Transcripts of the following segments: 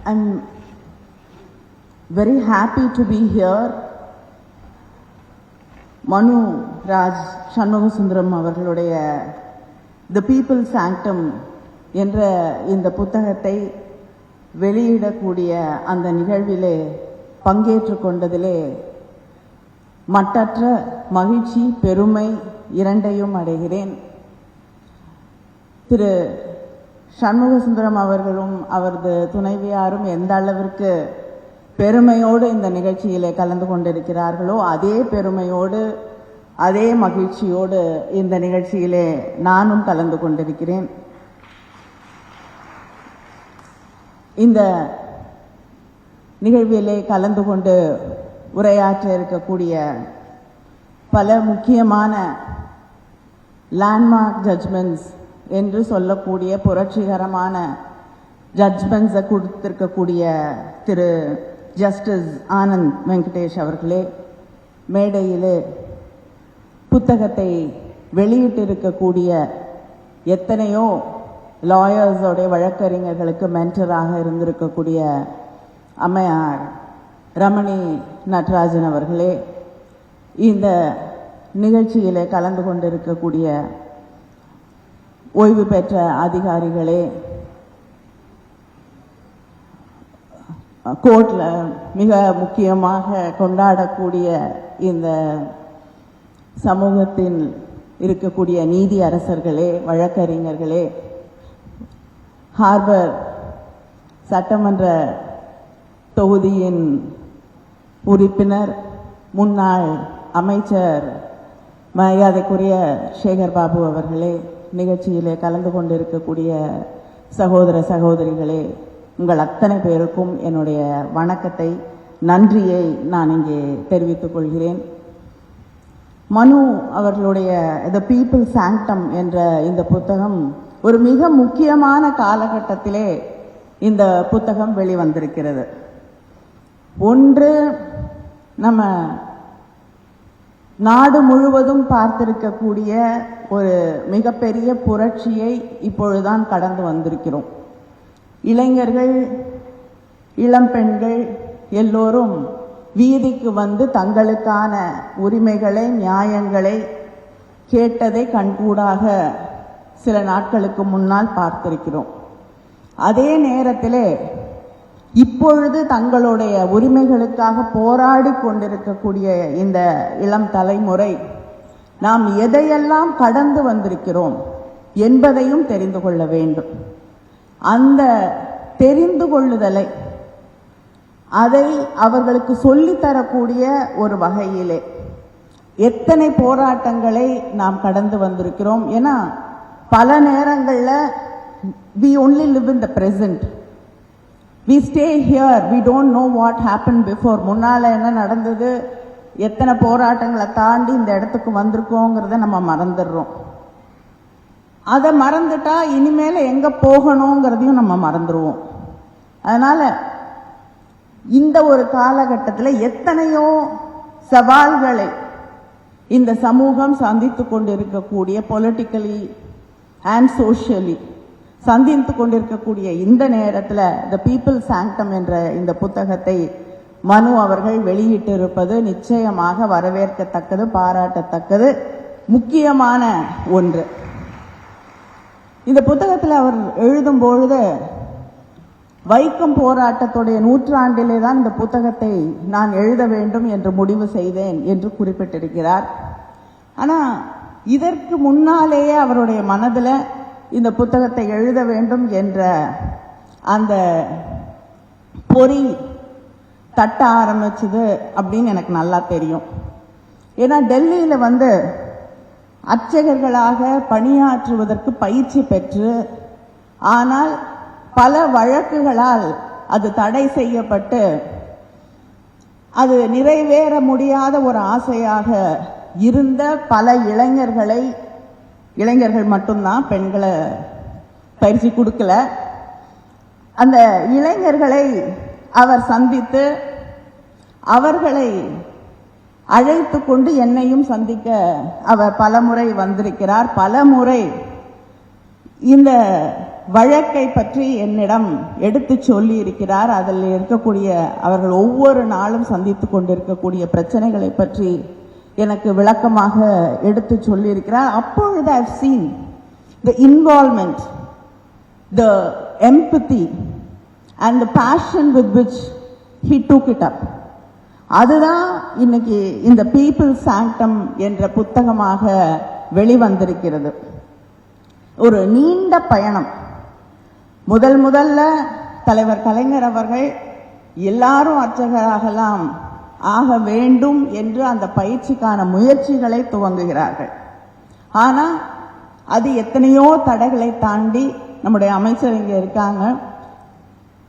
I'm very happy to be here. Manu Raj Shanmugasundaram அவர்களுடைய The People's Sanctum என்ற இந்த புத்தகத்தை வெளியிடக்கூடிய அந்த நிகழ்விலே பங்கேற்று கொண்டதிலே மட்டற்ற மகிழ்ச்சி பெருமை இரண்டையும் அடைகிறேன். திரு சண்முகசுந்தரம் அவர்களும் அவரது துணைவியாரும் எந்த அளவிற்கு பெருமையோடு இந்த நிகழ்ச்சியிலே கலந்து கொண்டிருக்கிறார்களோ அதே பெருமையோடு அதே மகிழ்ச்சியோடு இந்த நிகழ்ச்சியிலே நானும் கலந்து கொண்டிருக்கிறேன். இந்த நிகழ்விலே கலந்து கொண்டு உரையாற்ற இருக்கக்கூடிய பல முக்கியமான லேண்ட்மார்க் ஜட்ஜ்மெண்ட்ஸ் என்று சொல்லக்கூடிய புரட்சிகரமான ஜட்ஜ்மெண்ட்ஸை கொடுத்திருக்கக்கூடிய திரு ஜஸ்டிஸ் ஆனந்த் வெங்கடேஷ் அவர்களே, மேடையிலே புத்தகத்தை வெளியிட்டிருக்கக்கூடிய எத்தனையோ லாயர்ஸோடைய வழக்கறிஞர்களுக்கு மென்டராக இருந்திருக்கக்கூடிய அம்மையார் ரமணி நடராஜன் அவர்களே, இந்த நிகழ்ச்சியிலே கலந்து கொண்டிருக்கக்கூடிய ஓய்வு பெற்ற அதிகாரிகளே, கோர்ட்ல மிக முக்கியமாக கொண்டாடக்கூடிய இந்த சமூகத்தில் இருக்கக்கூடிய நீதி அரசர்களே, வழக்கறிஞர்களே, ஹார்பர் சட்டமன்ற தொகுதியின் உறுப்பினர் முன்னாள் அமைச்சர் மரியாதைக்குரிய சேகர் பாபு அவர்களே, நிகழ்ச்சியிலே கலந்து கொண்டிருக்கக்கூடிய சகோதர சகோதரிகளே, உங்கள் அத்தனை பேருக்கும் என்னுடைய வணக்கத்தை நன்றியை நான் இங்கே தெரிவித்துக் கொள்கிறேன். மனு அவர்களுடைய த பீப்புள் சாங்டம் என்ற இந்த புத்தகம் ஒரு மிக முக்கியமான காலகட்டத்திலே இந்த புத்தகம் வெளிவந்திருக்கிறது. ஒன்று, நம்ம நாடு முழுவதும் பார்த்திருக்கக்கூடிய ஒரு மிகப்பெரிய புரட்சியை இப்பொழுதுதான் கடந்து வந்திருக்கிறோம். இளைஞர்கள், இளம் பெண்கள் எல்லோரும் வீதிக்கு வந்து தங்களுக்கான உரிமைகளை, நியாயங்களை கேட்டதை கண்கூடாக சில நாட்களுக்கு முன்னால் பார்த்திருக்கிறோம். அதே நேரத்திலே இப்பொழுது தங்களுடைய உரிமைகளுக்காக போராடி கொண்டிருக்கக்கூடிய இந்த இளம் தலைமுறை நாம் எதையெல்லாம் கடந்து வந்திருக்கிறோம் என்பதையும் தெரிந்து கொள்ள வேண்டும். அந்த தெரிந்து கொள்ளுதலை, அதை அவர்களுக்கு சொல்லித்தரக்கூடிய ஒரு வகையிலே எத்தனை போராட்டங்களை நாம் கடந்து வந்திருக்கிறோம். ஏன்னா பல நேரங்களில் we only live in the present. We stay here, we don't know what happened before. முன்னால என்ன நடந்தது, எத்தனை போராட்டங்களை தாண்டி இந்த இடத்துக்கு வந்திருக்கோங்கிறத நம்ம மறந்துடுறோம். அதை மறந்துட்டா இனிமேல எங்க போகணுங்கிறதையும் நம்ம மறந்துடுவோம். அதனால இந்த ஒரு காலகட்டத்தில் எத்தனையோ சவால்களை இந்த சமூகம் சந்தித்து கொண்டிருக்கக்கூடிய பொலிட்டிக்கலி அண்ட் சோஷியலி சந்தித்து கொண்டிருக்கக்கூடிய இந்த நேரத்தில் த பீப்புள் சாங்டம் என்ற இந்த புத்தகத்தை மனு அவர்கள் வெளியிட்டிருப்பது நிச்சயமாக வரவேற்கத்தக்கது, பாராட்டத்தக்கது, முக்கியமான ஒன்று. இந்த புத்தகத்தில் அவர் எழுதும் பொழுது வைக்கம் போராட்டத்துடைய நூற்றாண்டிலே தான் இந்த புத்தகத்தை நான் எழுத வேண்டும் என்று முடிவு செய்தேன் என்று குறிப்பிட்டிருக்கிறார். ஆனால் இதற்கு முன்னாலேயே அவருடைய மனதில் இந்த புத்தகத்தை எழுத வேண்டும் என்ற அந்த பொறி தட்ட ஆரம்பிச்சது அப்படின்னு எனக்கு நல்லா தெரியும். ஏன்னா டெல்லியில் வந்து அர்ச்சகர்களாக பணியாற்றுவதற்கு பயிற்சி பெற்று, ஆனால் பல வழக்குகளால் அது தடை செய்யப்பட்டு அது நிறைவேற முடியாத ஒரு ஆசையாக இருந்த பல இளைஞர்கள் மட்டும்தான், பெண்களை பயிற்சி கொடுக்கல, அந்த இளைஞர்களை அவர் சந்தித்து அவர்களை அழைத்து கொண்டு என்னையும் சந்திக்க அவர் பலமுறை வந்திருக்கிறார். பலமுறை இந்த வழக்கை பற்றி என்னிடம் எடுத்து சொல்லி இருக்கிறார். அதில் இருக்கக்கூடிய அவர்கள் ஒவ்வொரு நாளும் சந்தித்துக் கொண்டிருக்கக்கூடிய பிரச்சனைகளை பற்றி எனக்கு விளக்கமாக எடுத்து சொல்லி இருக்கிறார். அப்பொழுது I have seen the involvement, the empathy and the passion with which he took it up. அதுதான் இன்னைக்கு இந்த பீப்புள் சாங்டம் என்ற புத்தகமாக வெளிவந்திருக்கிறது. ஒரு நீண்ட பயணம். முதல்ல தலைவர் கலைஞர் அவர்கள் எல்லாரும் அர்ச்சகராகலாம் ஆக வேண்டும் என்று அந்த பயிற்சிக்கான முயற்சிகளை துவங்குகிறார்கள். ஆனா அது எத்தனையோ தடைகளை தாண்டி நம்முடைய அமைச்சர் இங்க இருக்காங்க,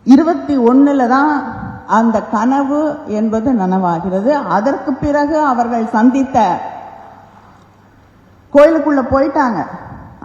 21 தான் அந்த கனவு என்பது நனவாகிறது. அதற்கு பிறகு அவர்கள் சந்தித்த, கோயிலுக்குள்ள போயிட்டாங்க,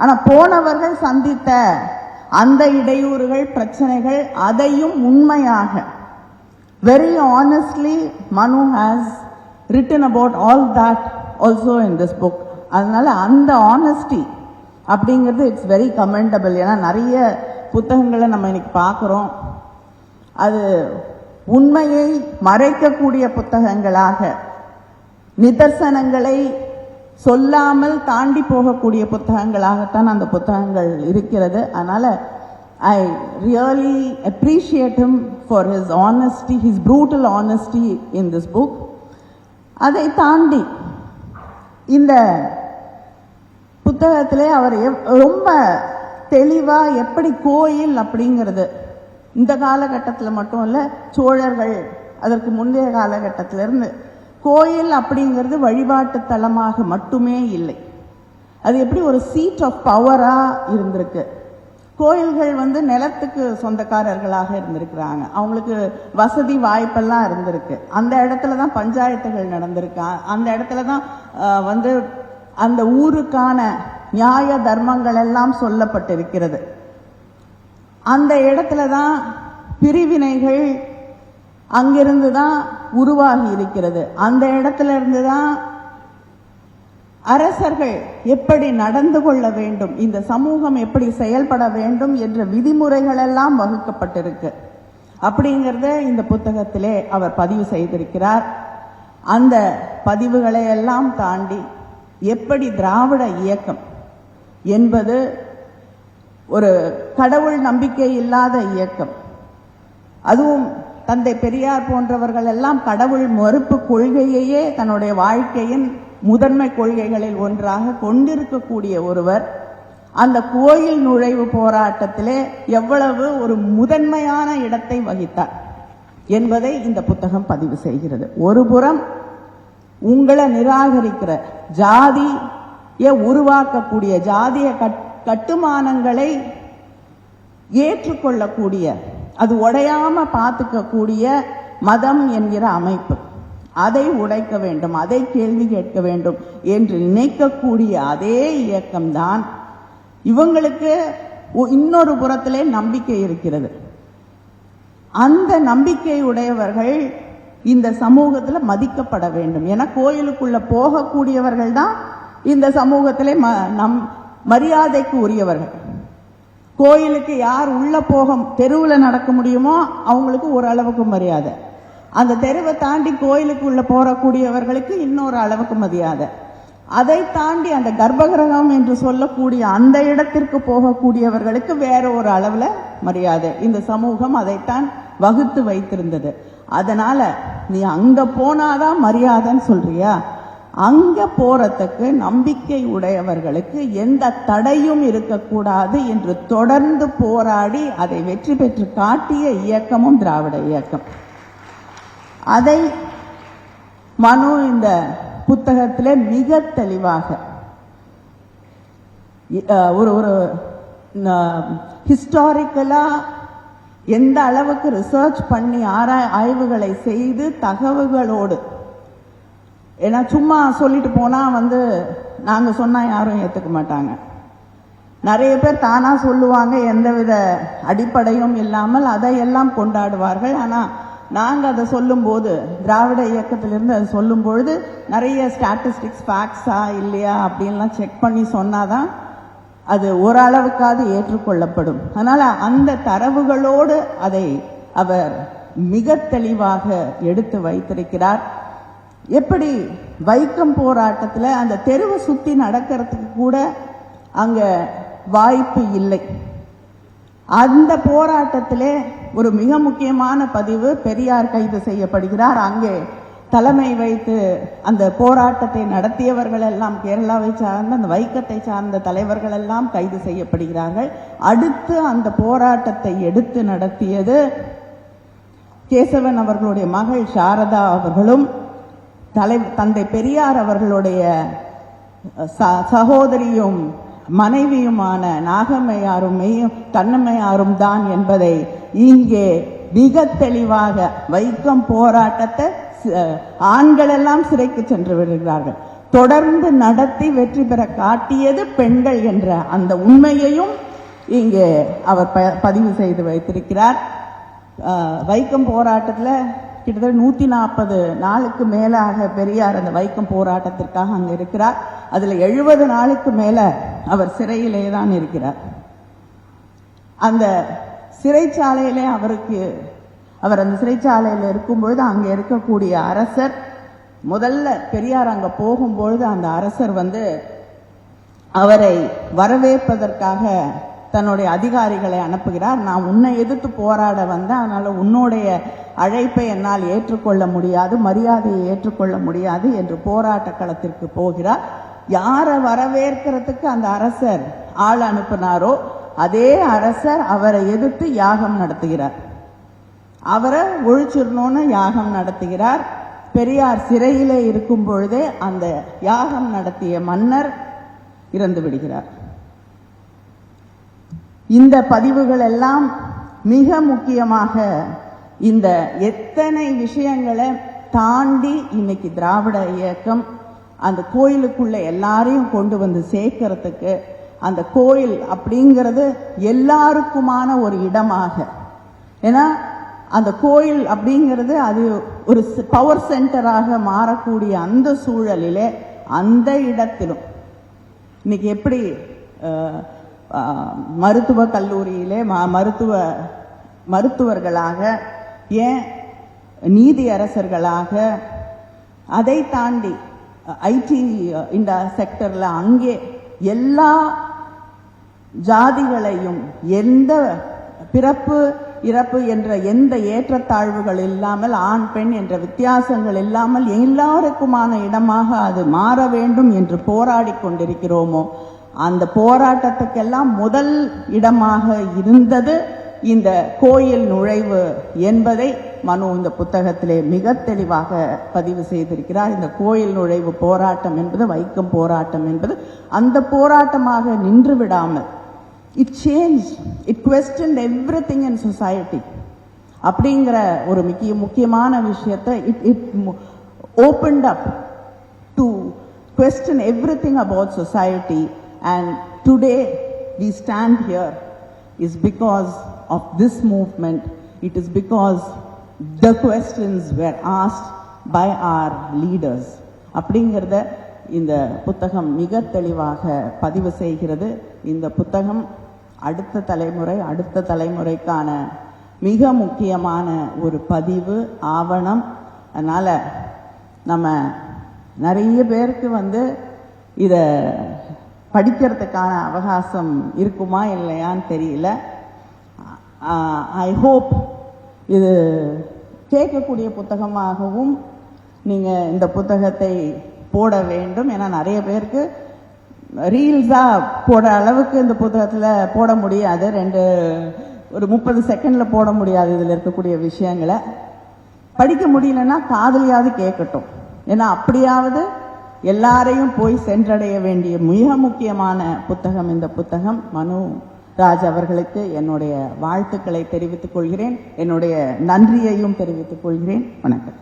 ஆனா போனவர்கள் சந்தித்த அந்த இடையூறுகள், பிரச்சனைகள், அதையும் உண்மையாக very honestly Manu has written about all that also in this book. அதனால அந்த honesty அப்படிங்கிறது இட்ஸ் வெரி கமெண்டபிள். ஏன்னா நிறைய புத்தகங்களை நம்ம இன்னைக்கு பார்க்கிறோம், அது உண்மையை மறைக்கக்கூடிய புத்தகங்களாக, நிதர்சனங்களை சொல்லாமல் தாண்டி போகக்கூடிய புத்தகங்களாகத்தான் அந்த புத்தகங்கள் இருக்கிறது. அதனால I really appreciate him for his honesty, his brutal honesty in this book. அதை தாண்டி இந்த புத்தகத்திலே அவர் ரொம்ப தெளிவா எப்படி கோயில் அப்படிங்கிறது இந்த காலகட்டத்தில் மட்டும் இல்ல, சோழர்கள் அதற்கு முந்தைய காலகட்டத்திலிருந்து கோயில் அப்படிங்கிறது வழிபாட்டு தலமாக மட்டுமே இல்லை, அது எப்படி ஒரு சீட் ஆஃப் பவரா இருந்திருக்கு. கோயில்கள் நிலத்துக்கு சொந்தக்காரர்களாக இருந்திருக்கிறாங்க, அவங்களுக்கு வசதி வாய்ப்பெல்லாம் இருந்திருக்கு. அந்த இடத்துல தான் பஞ்சாயத்துகள் நடந்திருக்கு, அந்த இடத்துல தான் அந்த ஊருக்கான நியாய தர்மங்கள் எல்லாம் சொல்லப்பட்டிருக்கிறது. அந்த இடத்துல தான் பிரிவினைகள் அங்கிருந்து தான் உருவாகி இருக்கிறது. அந்த இடத்துல இருந்து தான் அரசர்கள் எப்படி நடந்து கொள்ள வேண்டும், இந்த சமூகம் எப்படி செயல்பட வேண்டும் என்ற விதிமுறைகள் எல்லாம் வகுக்கப்பட்டிருக்கு. அப்படிங்கிறத இந்த புத்தகத்திலே அவர் பதிவு செய்திருக்கிறார். அந்த பதிவுகளை எல்லாம் தாண்டி எப்படி திராவிட இயக்கம் என்பது ஒரு கடவுள் நம்பிக்கை இல்லாத இயக்கம், அதுவும் தந்தை பெரியார் போன்றவர்கள் எல்லாம் கடவுள் மறுப்பு கொள்கையையே தன்னுடைய வாழ்க்கையின் முதன்மை கொள்கைகளில் ஒன்றாக கொண்டிருக்கக்கூடிய ஒருவர் அந்த கோயில் நுழைவு போராட்டத்திலே எவ்வளவு ஒரு முதன்மையான இடத்தை வகித்தார் என்பதை இந்த புத்தகம் பதிவு செய்கிறது. ஒரு புறம் உங்களை நிராகரிக்கிற, ஜாதியை உருவாக்கக்கூடிய, ஜாதிய கட்டுமானங்களை ஏற்றுக்கொள்ளக்கூடிய, அது உடையாம பார்த்துக்கக்கூடிய மதம் என்கிற அமைப்பு, அதை உடைக்க வேண்டும், அதை கேள்வி கேட்க வேண்டும் என்று நினைக்கக்கூடிய அதே இயக்கம்தான் இவங்களுக்கு இன்னொரு புறத்திலே நம்பிக்கை இருக்கிறது. அந்த நம்பிக்கை உடையவர்கள் இந்த சமூகத்தில் மதிக்கப்பட வேண்டும். என கோயிலுக்குள்ள போகக்கூடியவர்கள் தான் இந்த சமூகத்திலே மரியாதைக்கு உரியவர்கள். கோயிலுக்கு யார் உள்ள போக தெருவில் நடக்க முடியுமோ அவங்களுக்கு ஒரு அளவுக்கு மரியாதை, அந்த தெருவை தாண்டி கோயிலுக்கு உள்ள போறக்கூடியவர்களுக்கு இன்னொரு அளவுக்கு மரியாதை, அதை தாண்டி அந்த கர்ப்பகிரகம் என்று சொல்லக்கூடிய அந்த இடத்திற்கு போகக்கூடியவர்களுக்கு வேற ஒரு அளவுல மரியாதை. இந்த சமூகம் அதைத்தான் வகுத்து வைத்திருந்தது. அதனால நீ அங்க போனாதான் மரியாதைன்னு சொல்றியா, அங்க போறதுக்கு நம்பிக்கை உடையவர்களுக்கு எந்த தடையும் இருக்கக்கூடாது என்று தொடர்ந்து போராடி அதை வெற்றி பெற்று காட்டிய இயக்கமும் திராவிட இயக்கம். அதை மனு இந்த புத்தகத்திலே மிக தெளிவாக ஒரு ஹிஸ்டாரிக்கலா எந்த அளவுக்கு ரிசர்ச் பண்ணி ஆய்வுகளை செய்து தகவல்களோடு, ஏன்னா சும்மா சொல்லிட்டு போனா நாங்க சொன்னா யாரும் ஏத்துக்க மாட்டாங்க. நிறைய பேர் தானா சொல்லுவாங்க, எந்தவித அடிப்படையும் இல்லாமல் அதையெல்லாம் கொண்டாடுவார்கள். ஆனா நாங்க அதை சொல்லும் போது, திராவிட இயக்கத்திலிருந்து அதை சொல்லும் பொழுது நிறைய ஸ்டாட்டிஸ்டிக்ஸ் ஃபேக்ட்ஸா இல்லையா அப்படின்லாம் செக் பண்ணி சொன்னாதான் அது ஓரளவுக்காவது ஏற்றுக்கொள்ளப்படும். அதனால அந்த தரவுகளோடு அதை அவர் மிக தெளிவாக எடுத்து வைத்திருக்கிறார். எப்படி வைக்கம் போராட்டத்தில் அந்த தெருவை சுத்தி நடக்கிறதுக்கு கூட அங்க வாய்ப்பு இல்லை. அந்த போராட்டத்திலே ஒரு மிக முக்கியமான பதிவு, பெரியார் கைது செய்யப்படுகிறார். அங்கே தலைமை வைத்து அந்த போராட்டத்தை நடத்தியவர்கள் எல்லாம் கேரளாவை சார்ந்த அந்த வைக்கத்தை சார்ந்த தலைவர்கள் எல்லாம் கைது செய்யப்படுகிறார்கள். அடுத்து அந்த போராட்டத்தை எடுத்து நடத்தியது கேசவன் அவர்களுடைய மகள் சாரதா அவர்களும் தந்தை பெரியார் அவர்களுடைய சகோதரியும் மனைவியுமான நாகம்மையாரும் கண்ணம்மையாரும் தான் என்பதை இங்கே மிக தெளிவாக வைக்கம் போராட்டத்தை ஆண்கள் எல்லாம் சிறைக்கு சென்று விடுகிறார்கள். தொடர்ந்து நடத்தி வெற்றி பெற காட்டியது பெண்கள் என்ற அந்த உண்மையையும் இங்கே அவர் பதிவு செய்து வைத்திருக்கிறார். வைக்கம் போராட்டத்தில் கிட்டத்தட்ட 140 நாளுக்கு மேலாக பெரியார் அந்த வைக்கம் போராட்டத்திற்காக அங்க இருக்கிறார். அதுல 70 நாளுக்கு மேல அவர் சிறையிலே தான் இருக்கிறார். அந்த சிறைச்சாலையிலே அவர் அந்த சிறைச்சாலையில் இருக்கும்பொழுது அங்க இருக்கக்கூடிய அரசர், முதல்ல பெரியார் அங்க போகும்பொழுது அந்த அரசர் அவரை வரவேற்பதற்காக தன்னுடைய அதிகாரிகளை அனுப்புகிறார். நான் உன்னை எதிர்த்து போராட வந்தேன், அதனால உன்னுடைய அழைப்பை என்னால் ஏற்றுக்கொள்ள முடியாது, மரியாதையை ஏற்றுக்கொள்ள முடியாது என்று போராட்ட களத்திற்கு போகிறார். யாரை வரவேற்கிறதுக்கு அந்த அரசர் ஆள் அனுப்பினாரோ அதே அரசர் அவரை எதிர்த்து யாகம் நடத்துகிறார். அவரை ஒழிச்சிடணும்னு யாகம் நடத்துகிறார். பெரியார் சிறையிலே இருக்கும் பொழுதே அந்த யாகம் நடத்திய மன்னர் இறந்து விடுகிறார். இந்த பதிவுகள் எல்லாம் மிக முக்கியமாக இந்த எத்தனை விஷயங்களை தாண்டி இன்னைக்கு திராவிட இயக்கம் அந்த கோயிலுக்குள்ள எல்லாரையும் கொண்டு வந்து சேர்க்கறதுக்கு, அந்த கோயில் அப்படிங்கிறது எல்லாருக்குமான ஒரு இடமாக, ஏன்னா அந்த கோயில் அப்படிங்கிறது அது ஒரு பவர் சென்டராக மாறக்கூடிய அந்த சூழலிலே அந்த இடத்திலும் இன்னைக்கு எப்படி மருத்துவ கல்லூரியிலே மருத்துவர்களாக, ஏன் நீதி அரசர்களாக, அதை தாண்டி ஐடி இந்த செக்டர்ல அங்கே எல்லா ஜாதிகளையும் எந்த பிறப்பு இறப்பு என்ற எந்த ஏற்றத்தாழ்வுகள் இல்லாமல், ஆண் பெண் என்ற வித்தியாசங்கள் இல்லாமல் எல்லாருக்குமான இடமாக அது மாற வேண்டும் என்று போராடி கொண்டிருக்கிறோமோ, அந்த போராட்டத்துக்கெல்லாம் முதல் இடமாக இருந்தது இந்த கோயில் நுழைவு என்பதை மனு இந்த புத்தகத்திலே மிக தெளிவாக பதிவு செய்திருக்கிறார். இந்த கோயில் நுழைவு போராட்டம் என்பது, வைக்கம் போராட்டம் என்பது அந்த போராட்டமாக நின்று விடாமல் it questioned everything in society அப்படிங்கிற ஒரு முக்கியமான விஷயத்தை it opened up to question everything about society. And today we stand here is because of this movement. It is because the questions were asked by our leaders. அப்படிங்கிறத இந்த புத்தகம் மிக தெளிவாக பதிவு செய்கிறது. இந்த புத்தகம் அடுத்த தலைமுறைக்கான மிக முக்கியமான ஒரு பதிவு, ஆவணம். அதனால நம்ம நிறைய பேருக்கு இத படிக்கிறதுக்கான அவகாசம் இருக்குமா இல்லையான்னு தெரியல. ஐ ஹோப் இது கேட்கக்கூடிய புத்தகமாகவும் நீங்க இந்த புத்தகத்தை போட வேண்டும். ஏன்னா நிறைய பேருக்கு ரீல்ஸா போட அளவுக்கு இந்த புத்தகத்துல போட முடியாது, ஒரு 30 செகண்ட்ல போட முடியாது. இதுல இருக்கக்கூடிய விஷயங்களை படிக்க முடியலன்னா காதலியாவது கேட்கட்டும். ஏன்னா அப்படியாவது எல்லாரையும் போய் சென்றடைய வேண்டிய மிக முக்கியமான புத்தகம் இந்த புத்தகம். மனு ராஜ் அவர்களுக்கு என்னுடைய வாழ்த்துக்களை தெரிவித்துக் கொள்கிறேன், என்னுடைய நன்றியையும் தெரிவித்துக் கொள்கிறேன். வணக்கம்.